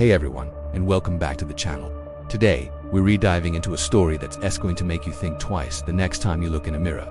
Hey everyone, and welcome back to the channel. Today, we're re-diving into a story that's going to make you think twice the next time you look in a mirror.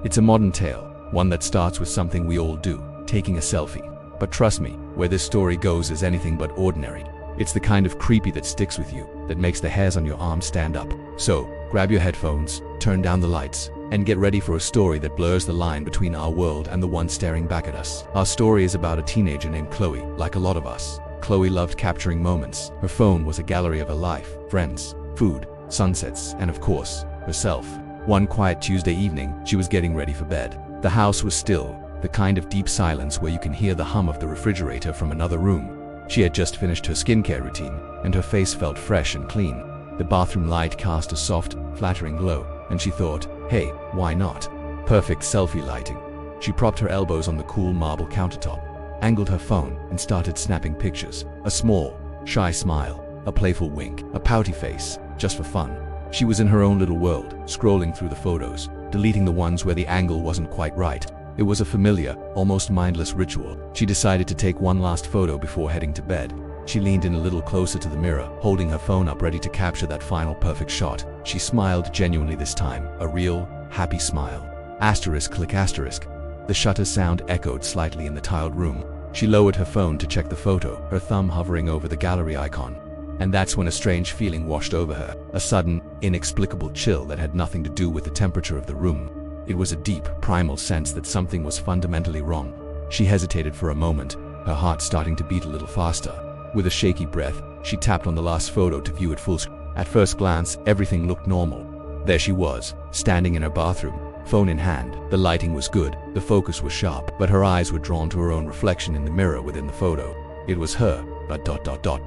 It's a modern tale, one that starts with something we all do, taking a selfie. But trust me, where this story goes is anything but ordinary. It's the kind of creepy that sticks with you, that makes the hairs on your arms stand up. So, grab your headphones, turn down the lights, and get ready for a story that blurs the line between our world and the one staring back at us. Our story is about a teenager named Chloe. Like a lot of us, Chloe loved capturing moments. Her phone was a gallery of her life, friends, food, sunsets, and of course, herself. One quiet Tuesday evening, she was getting ready for bed. The house was still, the kind of deep silence where you can hear the hum of the refrigerator from another room. She had just finished her skincare routine, and her face felt fresh and clean. The bathroom light cast a soft, flattering glow, and she thought, hey, why not? Perfect selfie lighting. She propped her elbows on the cool marble countertop, angled her phone, and started snapping pictures. A small, shy smile, a playful wink, a pouty face, just for fun. She was in her own little world, scrolling through the photos, deleting the ones where the angle wasn't quite right. It was a familiar, almost mindless ritual. She decided to take one last photo before heading to bed. She leaned in a little closer to the mirror, holding her phone up ready to capture that final perfect shot. She smiled genuinely this time, a real, happy smile. Asterisk click asterisk. The shutter sound echoed slightly in the tiled room. She lowered her phone to check the photo, her thumb hovering over the gallery icon. And that's when a strange feeling washed over her, a sudden, inexplicable chill that had nothing to do with the temperature of the room. It was a deep, primal sense that something was fundamentally wrong. She hesitated for a moment, her heart starting to beat a little faster. With a shaky breath, she tapped on the last photo to view it full screen. At first glance, everything looked normal. There she was, standing in her bathroom, phone in hand. The lighting was good, the focus was sharp, but her eyes were drawn to her own reflection in the mirror within the photo. It was her, but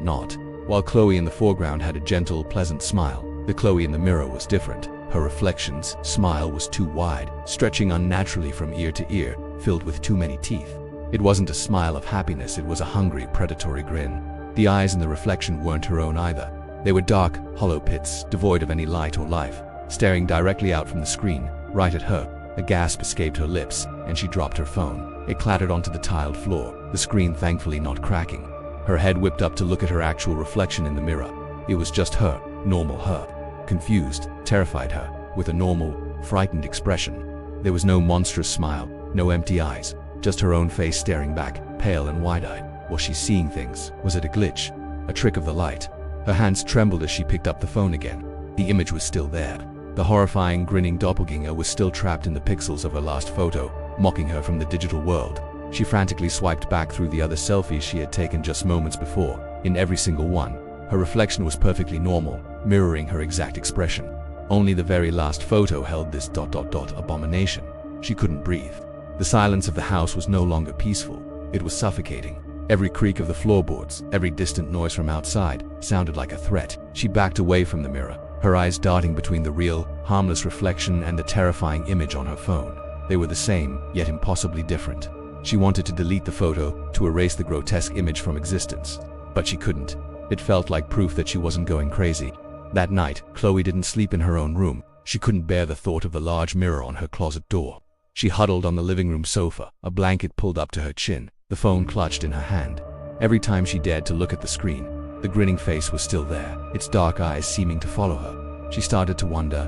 not. While Chloe in the foreground had a gentle, pleasant smile, the Chloe in the mirror was different. Her reflection's smile was too wide, stretching unnaturally from ear to ear, filled with too many teeth. It wasn't a smile of happiness, it was a hungry, predatory grin. The eyes in the reflection weren't her own either. They were dark, hollow pits, devoid of any light or life, staring directly out from the screen, right at her. A gasp escaped her lips, and she dropped her phone. It clattered onto the tiled floor, the screen thankfully not cracking. Her head whipped up to look at her actual reflection in the mirror. It was just her, normal her. Confused, terrified her, with a normal, frightened expression. There was no monstrous smile, no empty eyes, just her own face staring back, pale and wide-eyed. Was she seeing things? Was it a glitch? A trick of the light? Her hands trembled as she picked up the phone again. The image was still there. The horrifying, grinning doppelganger was still trapped in the pixels of her last photo, mocking her from the digital world. She frantically swiped back through the other selfies she had taken just moments before. In every single one, her reflection was perfectly normal, mirroring her exact expression. Only the very last photo held this ... abomination. She couldn't breathe. The silence of the house was no longer peaceful. It was suffocating. Every creak of the floorboards, every distant noise from outside, sounded like a threat. She backed away from the mirror, her eyes darting between the real, harmless reflection and the terrifying image on her phone. They were the same, yet impossibly different. She wanted to delete the photo, to erase the grotesque image from existence. But she couldn't. It felt like proof that she wasn't going crazy. That night, Chloe didn't sleep in her own room. She couldn't bear the thought of the large mirror on her closet door. She huddled on the living room sofa, a blanket pulled up to her chin, the phone clutched in her hand. Every time she dared to look at the screen, the grinning face was still there, its dark eyes seeming to follow her. She started to wonder,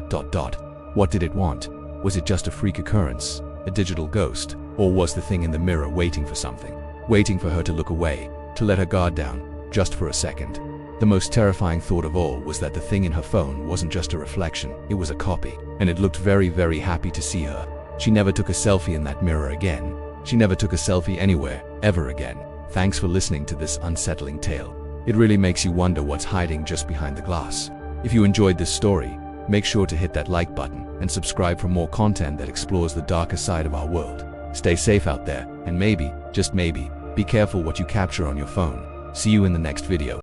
what did it want? Was it just a freak occurrence, a digital ghost, or was the thing in the mirror waiting for something? Waiting for her to look away, to let her guard down, just for a second. The most terrifying thought of all was that the thing in her phone wasn't just a reflection, it was a copy, and it looked very, very happy to see her. She never took a selfie in that mirror again. She never took a selfie anywhere, ever again. Thanks for listening to this unsettling tale. It really makes you wonder what's hiding just behind the glass. If you enjoyed this story, make sure to hit that like button and subscribe for more content that explores the darker side of our world. Stay safe out there, and maybe, just maybe, be careful what you capture on your phone. See you in the next video.